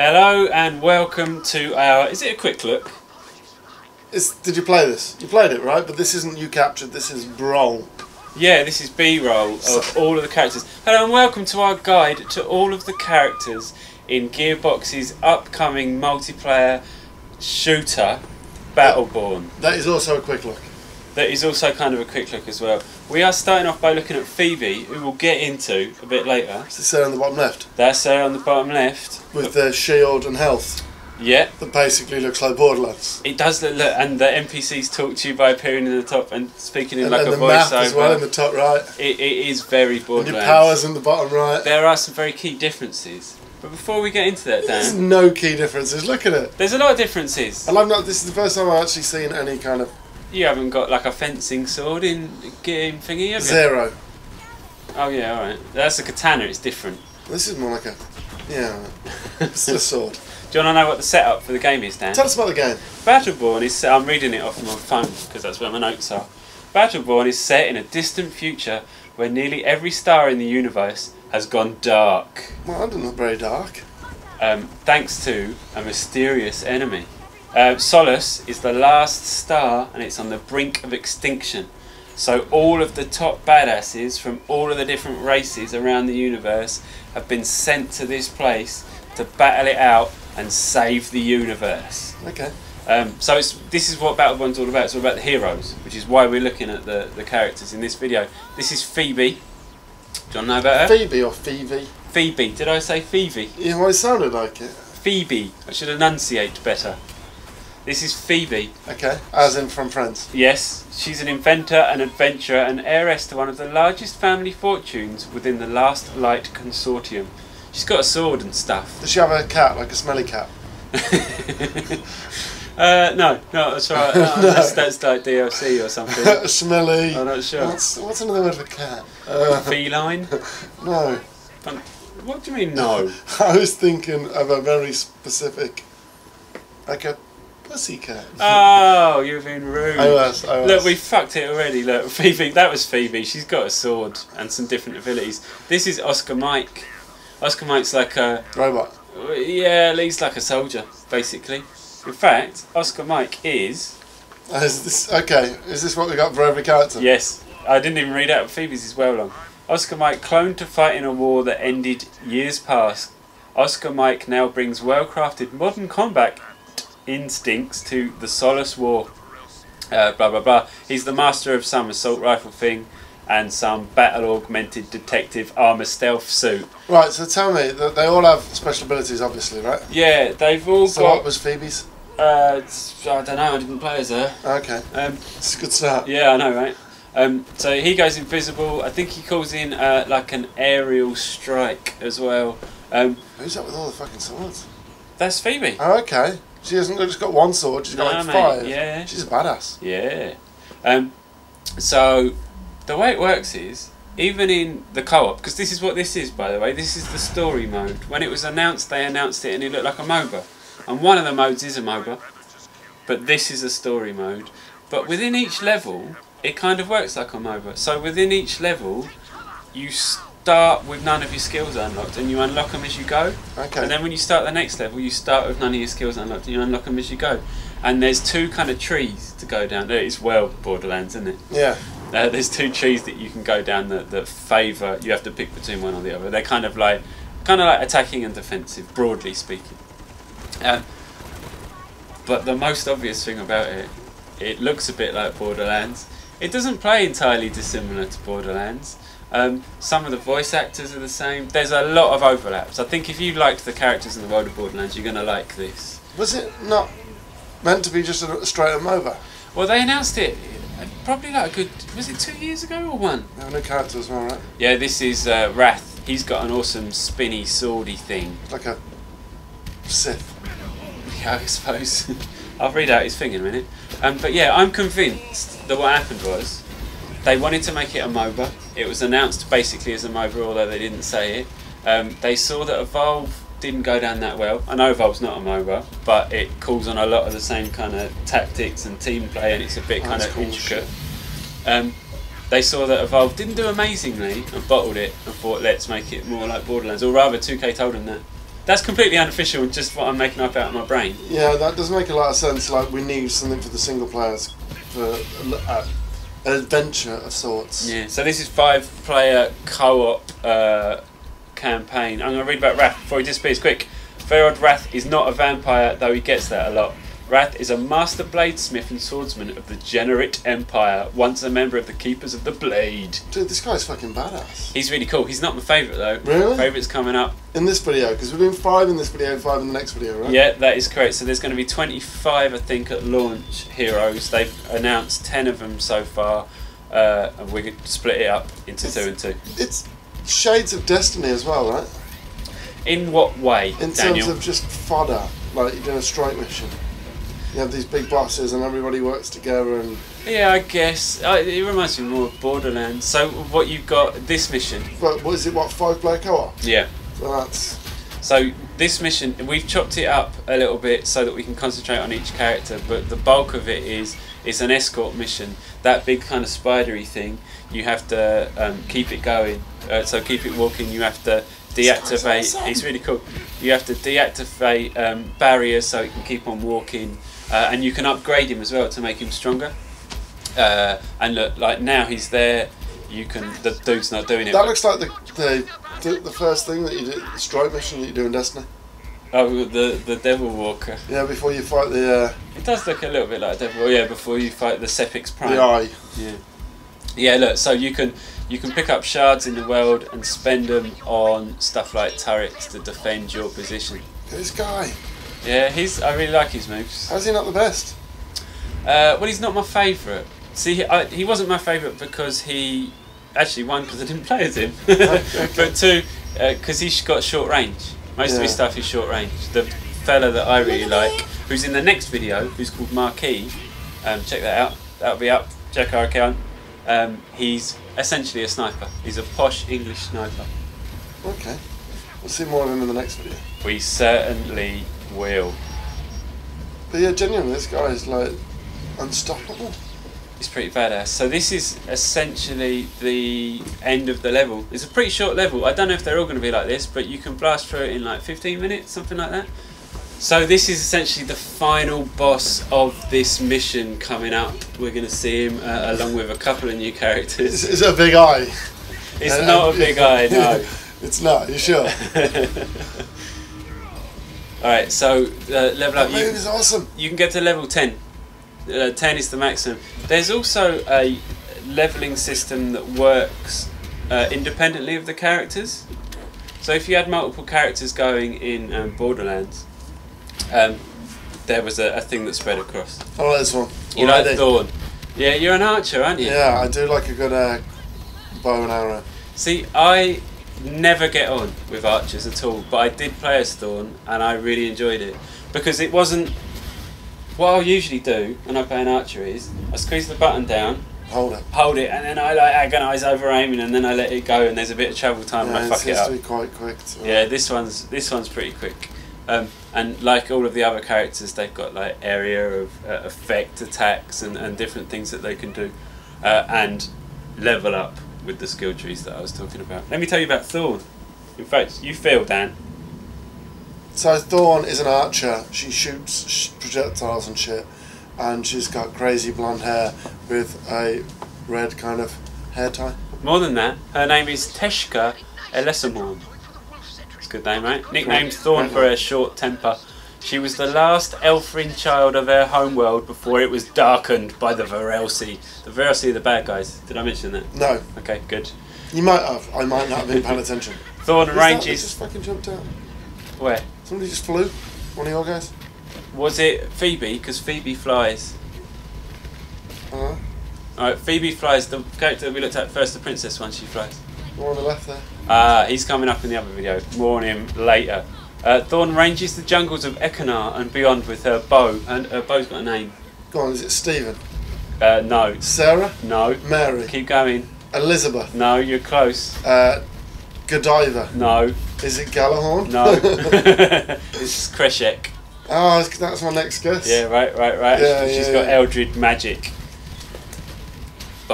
Hello and welcome to our... Is it a quick look? Did you play this? You played it, right? But this isn't you captured, this is roll. Yeah, this is B-roll of all of the characters. Hello and welcome to our guide to all of the characters in Gearbox's upcoming multiplayer shooter, Battleborn. That is also a quick look. That is also kind of a quick look as well. We are starting off by looking at Phoebe, who we'll get into a bit later. Is this there on the bottom left? That's her on the bottom left. With the shield and health. Yeah. That basically looks like Borderlands. It does look, and the NPCs talk to you by appearing in the top and speaking in like a voiceover. And the map as well in the top right. It is very Borderlands. And your powers in the bottom right. There are some very key differences. But before we get into that, Dan... There's no key differences, look at it. There's a lot of differences. And this is the first time I've actually seen any kind of... You haven't got like a fencing sword in game thingy, have you? Zero. Oh yeah, alright. That's a katana, it's different. This is more like a... Yeah, it's a sword. Do you want to know what the setup for the game is, Dan? Tell us about the game. Battleborn is set... I'm reading it off my phone because that's where my notes are. Battleborn is set in a distant future where nearly every star in the universe has gone dark. Well, I didn't look very dark. Thanks to a mysterious enemy. Solus is the last star and it's on the brink of extinction. So all of the top badasses from all of the different races around the universe have been sent to this place to battle it out and save the universe. Okay. So this is what Battleborn's all about. It's all about the heroes, which is why we're looking at the characters in this video. This is Phoebe. Do you want to know about her? Phoebe or Phoebe? Phoebe. Did I say Phoebe? Yeah, well, it sounded like it. Phoebe. I should enunciate better. This is Phoebe. Okay, as in from Friends. Yes, she's an inventor, an adventurer, and heiress to one of the largest family fortunes within the Last Light Consortium. She's got a sword and stuff. Does she have a cat, like a smelly cat? No, that's right. No, No. that's like DLC or something. Smelly. I'm not sure. What's another word for cat? Feline? No. What do you mean no? I was thinking of a very specific, like a pussycat. Oh, you're being rude. I was. Look, we fucked it already. Look, Phoebe, that was Phoebe. She's got a sword and some different abilities. This is Oscar Mike. Oscar Mike's like a... Robot. Yeah, he's like a soldier, basically. In fact, Oscar Mike is... Is this what we got for every character? Yes. I didn't even read out. Phoebe's is well long. Oscar Mike cloned to fight in a war that ended years past. Oscar Mike now brings well-crafted modern combat instincts to the Solus War. Blah blah blah. He's the master of some assault rifle thing and some battle-augmented detective armour stealth suit. Right, so tell me, they all have special abilities, obviously, right? Yeah, they've all got... So what was Phoebe's? I don't know, I didn't play as her. Okay, it's a good start. Yeah, I know, right? So he goes invisible. I think he calls in like an aerial strike as well. Who's that with all the fucking swords? That's Phoebe. Oh, okay. She hasn't just got one sword, she's got like 5. Mate, yeah. She's a badass. Yeah. So the way it works is, even in the co-op, because this is what this is, by the way, this is the story mode. When it was announced, they announced it and it looked like a MOBA. And one of the modes is a MOBA, but this is a story mode. But within each level, it kind of works like a MOBA. So within each level, you start with none of your skills unlocked and you unlock them as you go. Okay. And then when you start the next level, you start with none of your skills unlocked and you unlock them as you go. And there's 2 kind of trees to go down. It's well Borderlands, isn't it? Yeah. There's 2 trees that you can go down that favour. You have to pick between one or the other. They're kind of like attacking and defensive, broadly speaking. But the most obvious thing about it, it looks a bit like Borderlands. It doesn't play entirely dissimilar to Borderlands. Some of the voice actors are the same. There's a lot of overlaps. I think if you liked the characters in the world of Borderlands, you're going to like this. Was it not meant to be just a straight up MOBA? Well, they announced it probably like a good... Was it 2 years ago or 1? They have a new character as well, right? Yeah, this is Rath. He's got an awesome spinny swordy thing. Like a Sith. Yeah, I suppose. I'll read out his thing in a minute. But yeah, I'm convinced that what happened was they wanted to make it a MOBA. It was announced basically as a MOBA, although they didn't say it. They saw that Evolve didn't go down that well. I know Evolve's not a MOBA, but it calls on a lot of the same kind of tactics and team play, and it's a bit kind of cool intricate. They saw that Evolve didn't do amazingly and bottled it and thought, let's make it more like Borderlands, or rather 2K told them that. That's completely unofficial and just what I'm making up out of my brain. Yeah, that does make a lot of sense. Like, we need something for the single players, for an adventure of sorts. Yeah, so this is 5-player co-op campaign. I'm going to read about Rath before he disappears quick. Feared Rath is not a vampire, though he gets that a lot. Rath is a master bladesmith and swordsman of the Generate Empire, once a member of the Keepers of the Blade. Dude, this guy's fucking badass. He's really cool. He's not my favourite though. Really? Favourite's coming up. In this video, because we're doing 5 in this video, 5 in the next video, right? Yeah, that is correct. So there's going to be 25, I think, at launch heroes. They've announced 10 of them so far, and we're going to split it up into 2 and 2. It's shades of Destiny as well, right? In what way, In Daniel? terms of just fodder, like you're doing a strike mission. You have these big bosses and everybody works together and... Yeah, I guess. It reminds me more of Borderlands. So what you've got, this mission... But what is it, 5-player co-op? Yeah. So that's... So this mission, we've chopped it up a little bit so that we can concentrate on each character, but the bulk of it is it's an escort mission. That big kind of spidery thing, you have to keep it going. So keep it walking, you have to deactivate... Awesome. It's really cool. You have to deactivate barriers so it can keep on walking. And you can upgrade him as well to make him stronger. And look, like now he's there. You can. The dude's not doing it. That looks like the first thing that you do, the strike mission that you do in Destiny. Oh, the Devil Walker. Yeah, before you fight the... It does look a little bit like a Devil. Yeah, before you fight the Sephix Prime. the eye. Yeah. Yeah. Look, so you can pick up shards in the world and spend them on stuff like turrets to defend your position. This guy. Yeah, I really like his moves. How's he not the best? Well, he's not my favourite. See, he wasn't my favourite because he... Actually, 1, because I didn't play as him. Okay. But 2, because he's got short range. Most of his stuff is short range. The fella that I really like, who's in the next video, who's called Marquis, check that out. That'll be up. Check our account. He's essentially a sniper. He's a posh English sniper. Okay. We'll see more of him in the next video. We certainly will. But yeah, genuinely, this guy is like unstoppable. It's pretty badass. So this is essentially the end of the level. It's a pretty short level. I don't know if they're all going to be like this, but you can blast through it in like 15 minutes, something like that. So this is essentially the final boss of this mission coming up. We're going to see him along with a couple of new characters. It's a big eye. It's not a big eye, no. It's not, you sure? Alright, so level up. That move is awesome. You can get to level 10. 10 is the maximum. There's also a leveling system that works independently of the characters. So if you had multiple characters going in Borderlands, there was a thing that spread across. I like this one. You like Thorn? Yeah, you're an archer, aren't you? Yeah, I do like a good bow and arrow. See, I never get on with archers at all, but I did play as Thorn and I really enjoyed it because it wasn't. What I'll usually do when I play an archer is I squeeze the button down, hold it, and then I like agonise over aiming, and then I let it go, and there's a bit of travel time, and I fuck it up. It seems to be quite quick. Yeah, this one's pretty quick, and like all of the other characters, they've got like area of effect attacks and different things that they can do, and level up with the skill trees that I was talking about. Let me tell you about Thorn. In fact, you feel, Dan. So Thorn is an archer. She shoots projectiles and shit, and she's got crazy blonde hair with a red kind of hair tie. More than that, her name is Teshka Elesamorn. It's a good name, right? Nicknamed Thorn for her short temper. She was the last Elfrin child of her homeworld before it was darkened by the Varelsi. The Varelsi are the bad guys. Did I mention that? No. Okay, good. You might have. I might not have been paying attention. Thorn ranges. They just fucking jumped out. Where? Somebody just flew. One of your guys. Was it Phoebe? Because Phoebe flies. Alright, Phoebe flies. The character we looked at first, the princess one, she flies. The one on the left there. He's coming up in the other video. More on him later. Thorn ranges the jungles of Ekenar and beyond with her bow. And her bow's got a name. Go on, is it Stephen? No. Sarah? No. Mary? Keep going. Elizabeth? No, you're close. Godiva? No. Is it Galahorn? No. It's Kreshek. Oh, that's my next guess. Yeah, right. Yeah, She's got Eldred magic.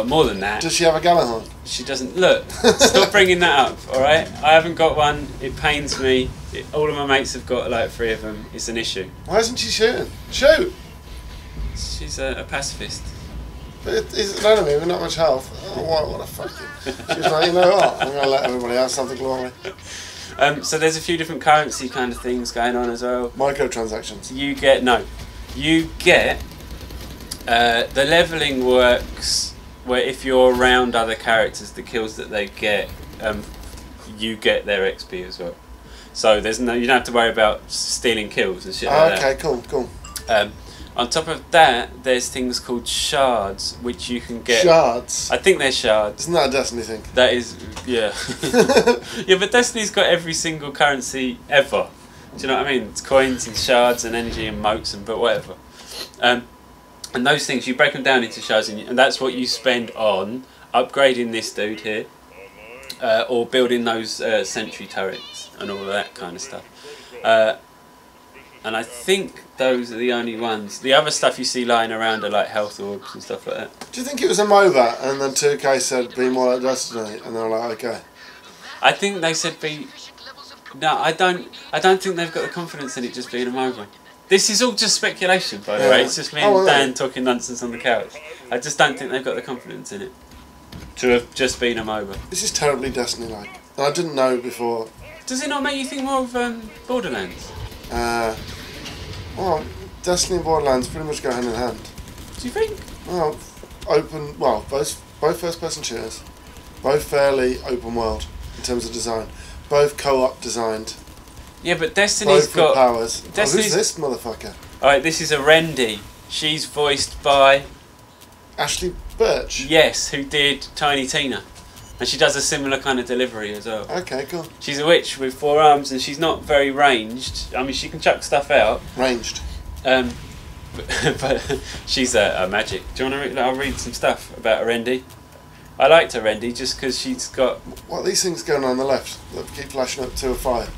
got more than that. Does she have a Galahorn? She doesn't. Look, stop bringing that up, alright? I haven't got one. It pains me. All of my mates have got like 3 of them. It's an issue. Why isn't she shooting? Shoot! She's a pacifist. But it's an enemy with not much health. Oh, what a fucking... She was like, you know what? I'm going to let everybody else have the glory. So there's a few different currency kind of things going on as well. Microtransactions. You get the leveling works where if you're around other characters, the kills that they get, you get their XP as well. So you don't have to worry about stealing kills and shit like that. Okay, cool. On top of that, there's things called shards, which you can get. Shards? I think they're shards. Isn't that a Destiny thing? That is, yeah. Yeah, but Destiny's got every single currency ever. Do you know what I mean? It's coins and shards and energy and motes and but whatever. And those things, you break them down into shards, and that's what you spend on upgrading this dude here, or building those sentry turrets and all of that kind of stuff. And I think those are the only ones. The other stuff you see lying around are like health orbs and stuff like that. Do you think it was a MOBA and then 2K said be more like Destiny and they were like, okay? I think they said be... No, I don't think they've got the confidence in it just being a MOBA. This is all just speculation, by the way. It's just me and Dan talking nonsense on the couch. I just don't think they've got the confidence in it to have just been a MOBA. This is terribly Destiny-like. And I didn't know before. Does it not make you think more of Borderlands? Well, Destiny and Borderlands pretty much go hand in hand. Do you think? Well, both first-person shooters, both fairly open world in terms of design, both co-op designed. Yeah, but Destiny's both got powers. Who's this motherfucker? Alright, this is Orendi. She's voiced by Ashley Birch. Yes, who did Tiny Tina. And she does a similar kind of delivery as well. Okay, cool. She's a witch with 4 arms and she's not very ranged. I mean, she can chuck stuff out. Ranged. But she's a magic. Do you want to read? I'll read some stuff about Orendi. I liked Orendi just because she's got... What are these things going on the left that keep flashing up 2 or 5?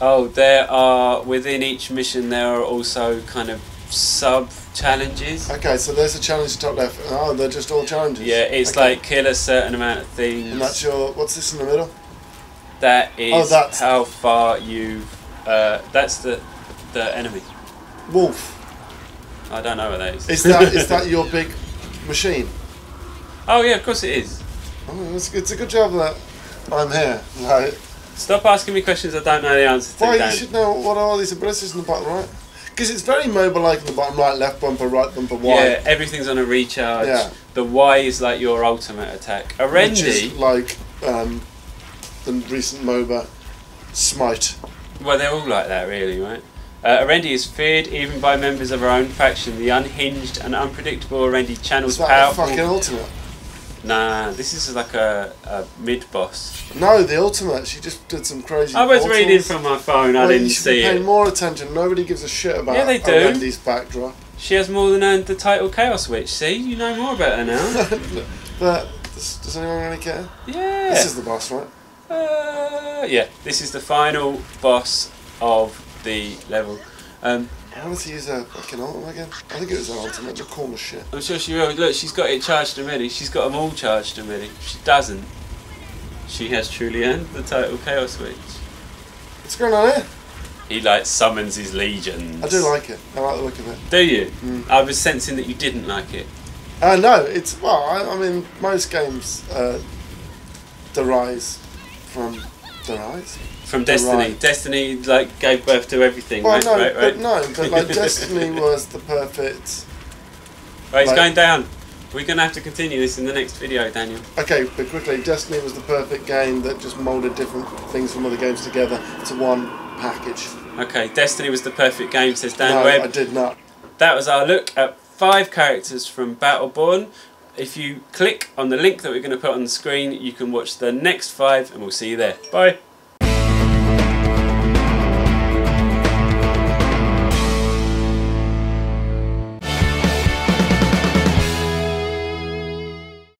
Oh, there are... Within each mission there are also kind of sub-challenges. Okay, so there's a challenge top left. Oh, they're just all challenges. Yeah, it's like kill a certain amount of things. And that's your... What's this in the middle? That is that's how far you've... that's the enemy. Wolf. I don't know what that is. Is that your big machine? Oh yeah, of course it is. Oh, it's a good job that I'm here. Like, stop asking me questions I don't know the answer to. Why, you should know what are all these abilities in the bottom right. Because it's very mobile-like in the bottom right, left bumper, right bumper, Y. Yeah, everything's on a recharge. Yeah. The Y is like your ultimate attack. Orendi... Which is like the recent MOBA, Smite. Well, they're all like that really, right? Orendi is feared even by members of her own faction. The unhinged and unpredictable Orendi channels powerful... Is that a fucking ultimate? Nah, this is like a mid-boss. No, the ultimate. She just did some crazy... I was reading from my phone, I didn't see it. You should be paying more attention. Nobody gives a shit about Orendi's backdrop. She has more than earned the title Chaos Witch. See, you know more about her now. But does anyone really care? Yeah. This is the boss, right? Yeah, this is the final boss of the level. I wanted to use her fucking ultimate again. I think it was her ultimate, the coolest shit. I'm sure she will. Look, she's got it charged already. She's got them all charged already. If she doesn't, she has truly earned the title Chaos Witch. What's going on here? He like summons his legions. I do like it. I like the look of it. Do you? Mm. I was sensing that you didn't like it. No, it's... Well, I mean, most games derise from... Derise? From Destiny. Destiny like gave birth to everything. Well, right? But like Destiny was the perfect. Right, it's going down. We're gonna have to continue this in the next video, Daniel. Okay, but quickly, Destiny was the perfect game that just moulded different things from other games together to one package. Okay, Destiny was the perfect game, says Dan No, Webb. I did not. That was our look at 5 characters from Battleborn. If you click on the link that we're going to put on the screen, you can watch the next 5, and we'll see you there. Bye.